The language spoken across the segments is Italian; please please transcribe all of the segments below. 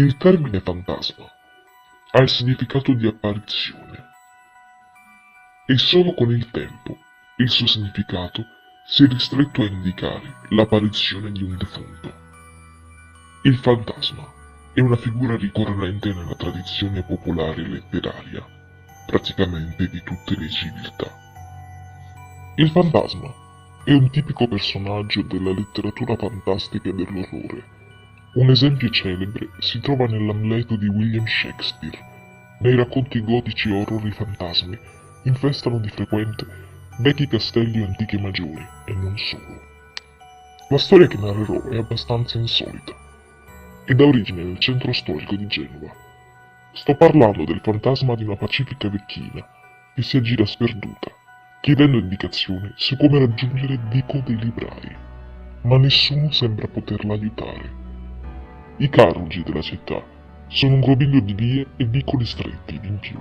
Il termine fantasma ha il significato di apparizione e solo con il tempo il suo significato si è ristretto a indicare l'apparizione di un defunto. Il fantasma è una figura ricorrente nella tradizione popolare letteraria, praticamente di tutte le civiltà. Il fantasma è un tipico personaggio della letteratura fantastica e dell'orrore. Un esempio celebre si trova nell'Amleto di William Shakespeare. Nei racconti gotici horror i fantasmi infestano di frequente vecchi castelli o antiche magioni, e non solo. La storia che narrerò è abbastanza insolita ed ha origine nel centro storico di Genova. Sto parlando del fantasma di una pacifica vecchina che si aggira sperduta, chiedendo indicazioni su come raggiungere il vico dei librai, ma nessuno sembra poterla aiutare. I caruggi della città sono un groviglio di vie e vicoli stretti ed in più.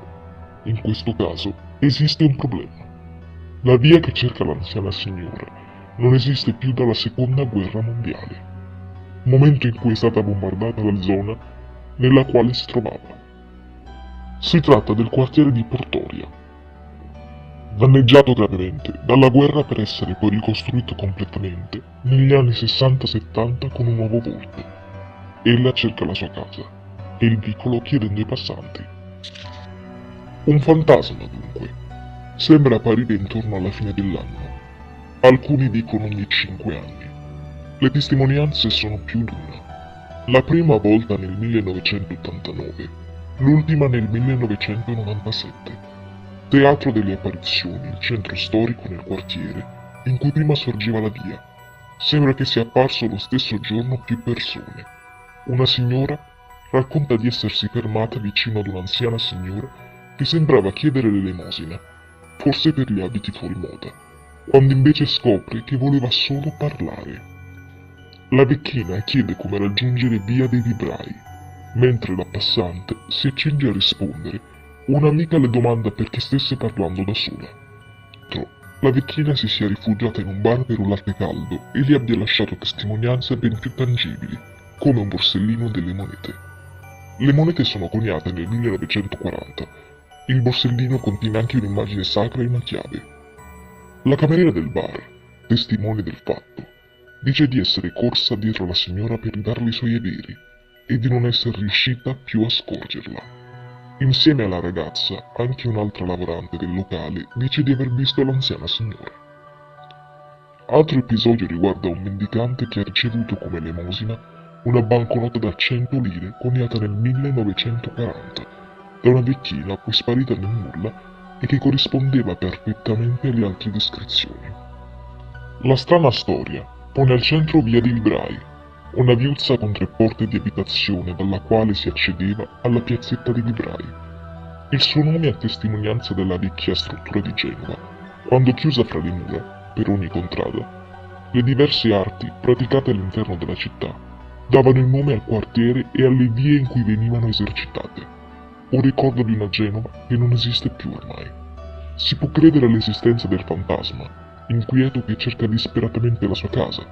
In questo caso esiste un problema. La via che cerca l'anziana signora non esiste più dalla seconda guerra mondiale, momento in cui è stata bombardata la zona nella quale si trovava. Si tratta del quartiere di Portoria, danneggiato gravemente dalla guerra per essere poi ricostruito completamente negli anni 60-70 con un nuovo volto. Ella cerca la sua casa e il vicolo chiedendo ai passanti. Un fantasma, dunque, sembra apparire intorno alla fine dell'anno. Alcuni dicono ogni 5 anni. Le testimonianze sono più di una. La prima volta nel 1989, l'ultima nel 1997. Teatro delle apparizioni, il centro storico nel quartiere in cui prima sorgeva la via. Sembra che sia apparso lo stesso giorno più persone. Una signora racconta di essersi fermata vicino ad un'anziana signora che sembrava chiedere l'elemosina, forse per gli abiti fuori moda, quando invece scopre che voleva solo parlare. La vecchina chiede come raggiungere via dei librai, mentre la passante si accinge a rispondere, un'amica le domanda perché stesse parlando da sola. La vecchina si sia rifugiata in un bar per un latte caldo e gli abbia lasciato testimonianze ben più tangibili, come un borsellino delle monete. Le monete sono coniate nel 1940. Il borsellino contiene anche un'immagine sacra e una chiave. La cameriera del bar, testimone del fatto, dice di essere corsa dietro la signora per ridarle i suoi averi e di non essere riuscita più a scorgerla. Insieme alla ragazza, anche un'altra lavorante del locale dice di aver visto l'anziana signora. Altro episodio riguarda un mendicante che ha ricevuto come elemosina una banconota da 100 lire coniata nel 1940 da una vecchina poi sparita nel nulla e che corrispondeva perfettamente alle altre descrizioni. La strana storia pone al centro via dei librai, una viuzza con 3 porte di abitazione dalla quale si accedeva alla piazzetta dei librai. Il suo nome è testimonianza della vecchia struttura di Genova, quando chiusa fra le mura, per ogni contrada, le diverse arti praticate all'interno della città davano il nome al quartiere e alle vie in cui venivano esercitate. Un ricordo di una Genova che non esiste più ormai. Si può credere all'esistenza del fantasma, inquieto che cerca disperatamente la sua casa,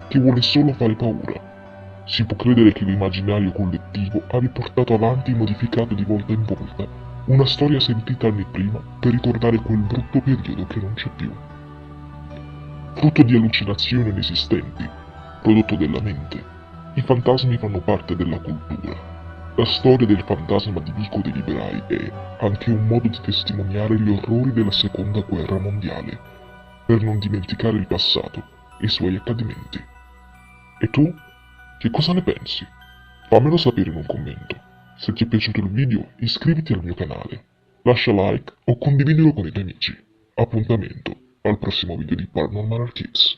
che vuole solo fare paura. Si può credere che l'immaginario collettivo abbia portato avanti e modificato di volta in volta una storia sentita anni prima per ricordare quel brutto periodo che non c'è più. Frutto di allucinazioni inesistenti, prodotto della mente, i fantasmi fanno parte della cultura. La storia del fantasma di Vico dei Librai è anche un modo di testimoniare gli orrori della seconda guerra mondiale, per non dimenticare il passato e i suoi accadimenti. E tu? Che cosa ne pensi? Fammelo sapere in un commento. Se ti è piaciuto il video iscriviti al mio canale, lascia like o condividilo con i tuoi amici. Appuntamento al prossimo video di Paranormal Kids.